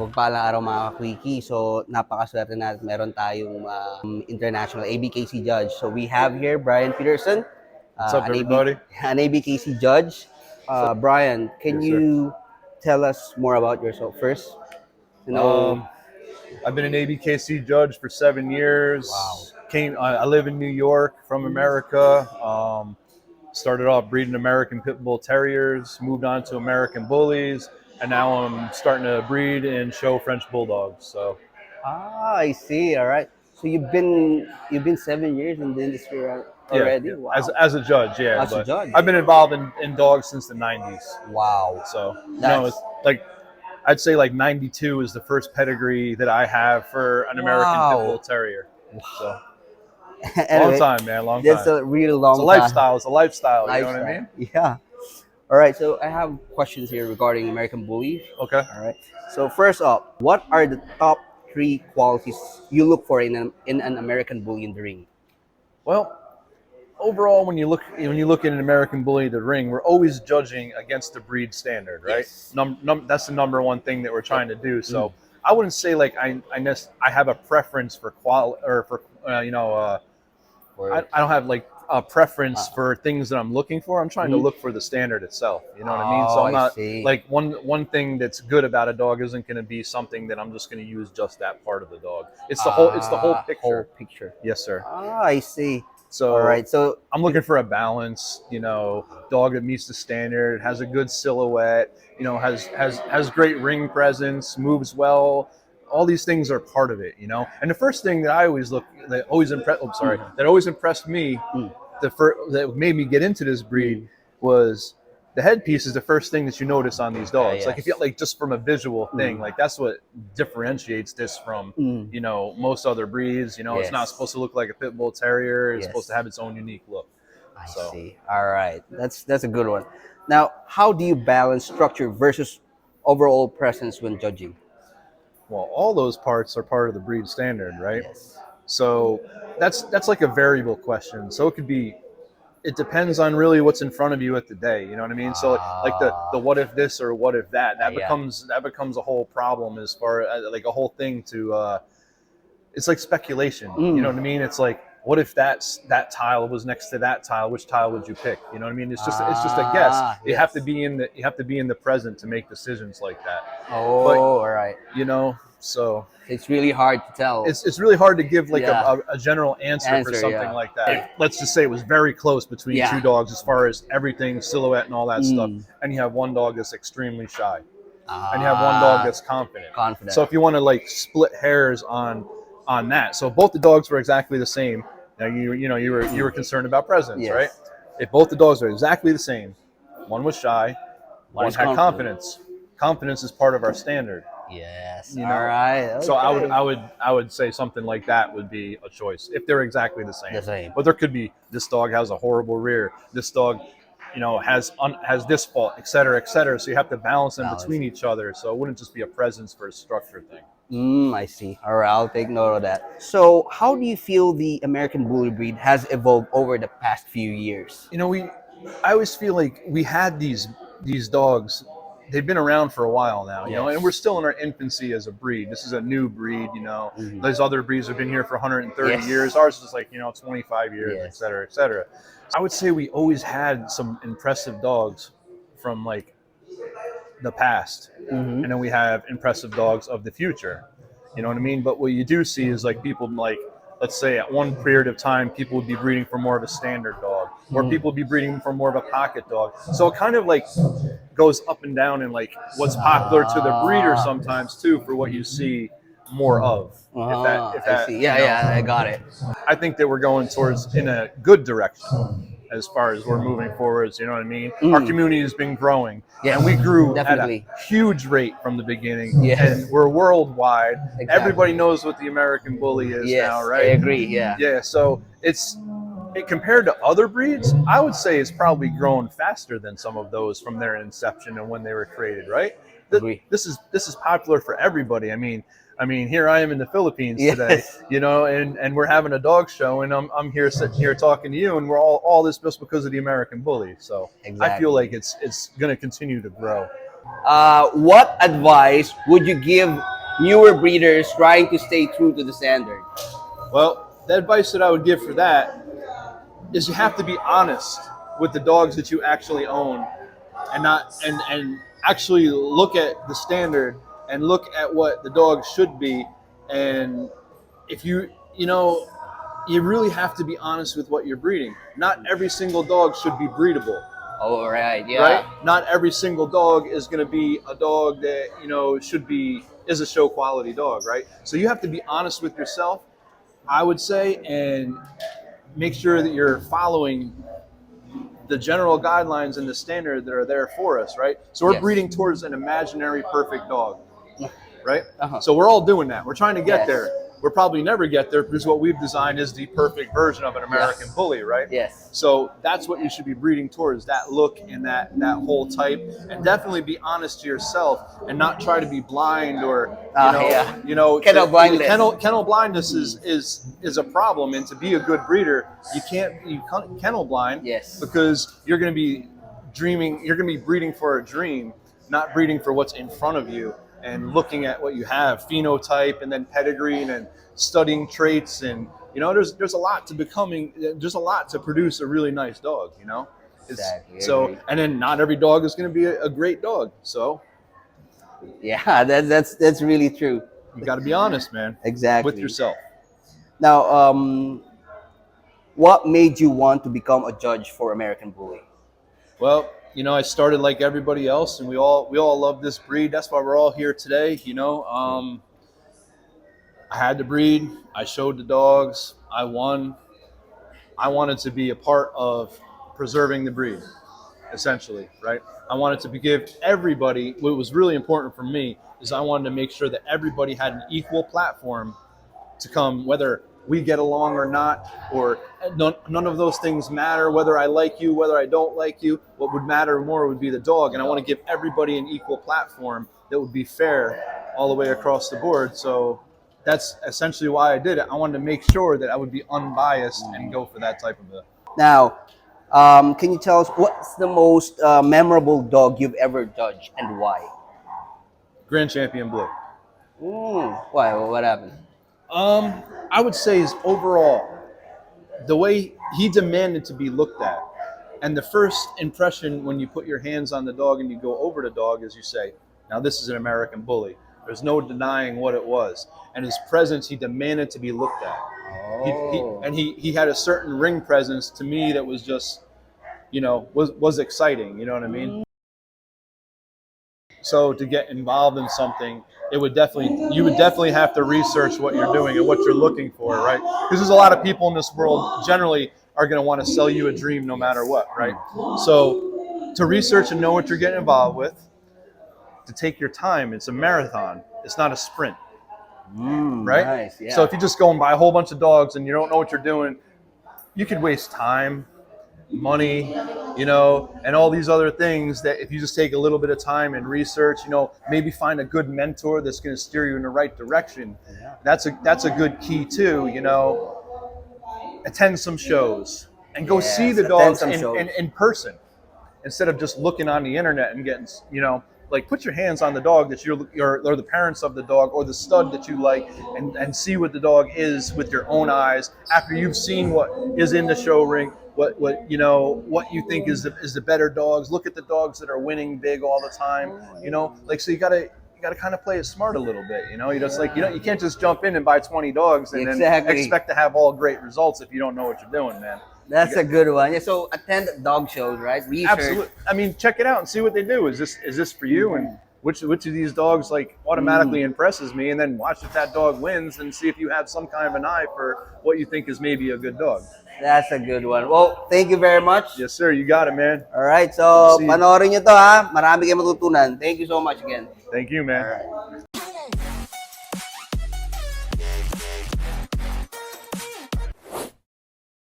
mapagpalang araw mga ka-quickie. So, napakaswerte natin. Meron tayong international ABKC judge. So, we have here Brian Peterson, What's up, everybody? an ABKC judge. Brian, can Yes, sir. you tell us more about yourself first? You know, I've been an ABKC judge for 7 years. Wow. I live in New York, from America. Started off breeding American Pit Bull Terriers, moved on to American Bullies, and now I'm starting to breed and show French Bulldogs. So, I see. All right. So you've been 7 years in the industry already. yeah. Wow. As a judge, yeah. As a But judge. I've been involved in dogs since the 90s. Wow. So, That's it's like I'd say like 92 is the first pedigree that I have for an American Pit Wow. Bull Terrier. So, Anyway, long time, man, long that's time. a really long It's a lifestyle. It's a lifestyle. You know what I lifestyle. mean? Yeah. All right. So I have questions here regarding American Bully. Okay. All right. So first up, what are the top 3 qualities you look for in an American Bully in the ring? Well, overall, when you look at an American Bully in the ring, we're always judging against the breed standard, right? Yes. That's the number one thing that we're trying to do. So I wouldn't say like I have a preference for quality or for I don't have like a preference for things that I'm looking for. I'm trying to look for the standard itself. You know what I mean? So I'm not like one thing that's good about a dog isn't going to be something that I'm just going to use just that part of the dog. It's the whole picture. Whole picture. Yes, sir. I see. So All right. So I'm looking for a balance, dog that meets the standard, has a good silhouette, has great ring presence, moves well. All these things are part of it, And the first thing that that always impressed me, that made me get into this breed was the headpiece is the first thing that you notice on these dogs. yes. Like if you like just from a visual thing, like that's what differentiates this from most other breeds. It's not supposed to look like a Pit Bull Terrier. It's supposed to have its own unique look. I see. All right. That's a good one. Now, how do you balance structure versus overall presence when judging? Well, all those parts are part of the breed standard, right? Yes. So that's like a variable question. So it depends on really what's in front of you at the day. You know what I mean? So like the what if this or what if that becomes a whole problem as far as like a whole thing to it's like speculation. You know what I mean? It's like, what if that tile was next to that tile? Which tile would you pick? You know what I mean? It's just a guess. You have to be in the present to make decisions like that. All right. So it's really hard to tell. It's really hard to give like a general answer for something like that. Let's just say it was very close between two dogs as far as everything, silhouette and all that stuff. And you have one dog that's extremely shy. And you have one dog that's confident. So if you want to like split hairs on that. So both the dogs were exactly the same. Now you were concerned about presence, right? If both the dogs are exactly the same, one was shy, one had confidence. Confidence is part of our standard. Yes. All right. Okay. So I would say something like that would be a choice if they're exactly the same. But there could be this dog has a horrible rear. This dog, has this fault, et cetera, et cetera. So you have to balance them between each other. So it wouldn't just be a presence for a structure thing. I see. All right, I'll take note of that. So, how do you feel the American Bully breed has evolved over the past few years? I always feel like we had these dogs. They've been around for a while now, and we're still in our infancy as a breed. This is a new breed, Those other breeds have been here for 130 years. Ours is like, 25 years, et cetera, et cetera. I would say we always had some impressive dogs from like the past, and then we have impressive dogs of the future. You know what I mean? But what you do see is like people like, let's say at one period of time, people would be breeding for more of a standard dog, or people would be breeding for more of a pocket dog. So it kind of like goes up and down in like what's popular to the breeder sometimes too, for what you see more of. I see. I got it. I think that we're going towards in a good direction as far as we're moving forwards. You know what I mean? Our community has been growing, and we grew at a huge rate from the beginning. And we're worldwide. Everybody knows what the American Bully is now, right? I agree. Yeah. So compared to other breeds, I would say it's probably grown faster than some of those from their inception and when they were created, right? This is popular for everybody. I mean, here I am in the Philippines today, and we're having a dog show, and I'm here sitting here talking to you, and we're all this just because of the American Bully. So I feel like it's going to continue to grow. What advice would you give newer breeders trying to stay true to the standard? Well, the advice that I would give for that is you have to be honest with the dogs that you actually own, and not and actually look at the standard and look at what the dog should be. And if you know, you really have to be honest with what you're breeding. Not every single dog should be breedable, All right, yeah. right? Not every single dog is going to be a dog that should be is a show quality dog, right? So you have to be honest with yourself, I would say, and make sure that you're following the general guidelines and the standard that are there for us, right? So we're Yes. breeding towards an imaginary perfect dog, right? Uh-huh. So we're all doing that. We're trying to get Yes. there. We'll probably never get there because what we've designed is the perfect version of an American Yes. bully, right? Yes. So that's what you should be breeding towards, that look and that whole type. And definitely be honest to yourself and not try to be blind or Kennel blindness. Kennel blindness is a problem, and to be a good breeder, you can't be kennel blind. Yes. Because you're going to be dreaming, you're going to be breeding for a dream, not breeding for what's in front of you and looking at what you have, phenotype and then pedigree and studying traits. And there's a lot to becoming, there's a lot to produce a really nice dog, Exactly, I So agree. and then not every dog is going to be a great dog, so Yeah, that's really true. you got to be honest, man. Exactly. With yourself. Now, what made you want to become a judge for American Bully? Well, I started like everybody else, and we all love this breed. That's why we're all here today. I had to breed. I showed the dogs. I won. I wanted to be a part of preserving the breed, essentially, right? I wanted to give everybody, what was really important for me is I wanted to make sure that everybody had an equal platform to come, whether we get along or not, or none of those things matter, whether I like you, whether I don't like you. What would matter more would be the dog. And I want to give everybody an equal platform that would be fair all the way across the board. So that's essentially why I did it. I wanted to make sure that I would be unbiased and go for that type of a. Now, can you tell us what's the most memorable dog you've ever judged and why? Grand Champion Blue. Why? What happened? I would say is overall, the way he demanded to be looked at. And the first impression when you put your hands on the dog and you go over the dog is you say, now this is an American Bully. There's no denying what it was. And his presence, he demanded to be looked at. He had a certain ring presence to me that was just, was exciting. You know what I mean? So to get involved in something, you would definitely have to research what you're doing and what you're looking for, right? Because there's a lot of people in this world generally are going to want to sell you a dream no matter what, right? So to research and know what you're getting involved with, to take your time. It's a marathon. It's not a sprint, right? Nice, yeah. So if you just go and buy a whole bunch of dogs and you don't know what you're doing, you could waste time, money, and all these other things that if you just take a little bit of time and research, maybe find a good mentor that's going to steer you in the right direction. Yeah. That's a good key too, attend some shows and go Yes, see the attend dogs some shows. in person instead of just looking on the internet and getting, put your hands on the dog that or the parents of the dog or the stud that you like and see what the dog is with your own eyes after you've seen what is in the show ring, what you think is the better dogs. Look at the dogs that are winning big all the time, so you gotta kind of play it smart a little bit, you can't just jump in and buy 20 dogs and then expect to have all great results if you don't know what you're doing, man. That's a good one. Yeah, so attend dog shows, right? Research. Absolutely. I mean, check it out and see what they do. Is this for you? And which of these dogs automatically impresses me? And then watch if that dog wins and see if you have some kind of an eye for what you think is maybe a good dog. That's a good one. Well, thank you very much. Yes, sir. You got it, man. All right. So, See you. panoorin nyo to ha. Marami kayong matutunan. Thank you so much again. Thank you, man. All right.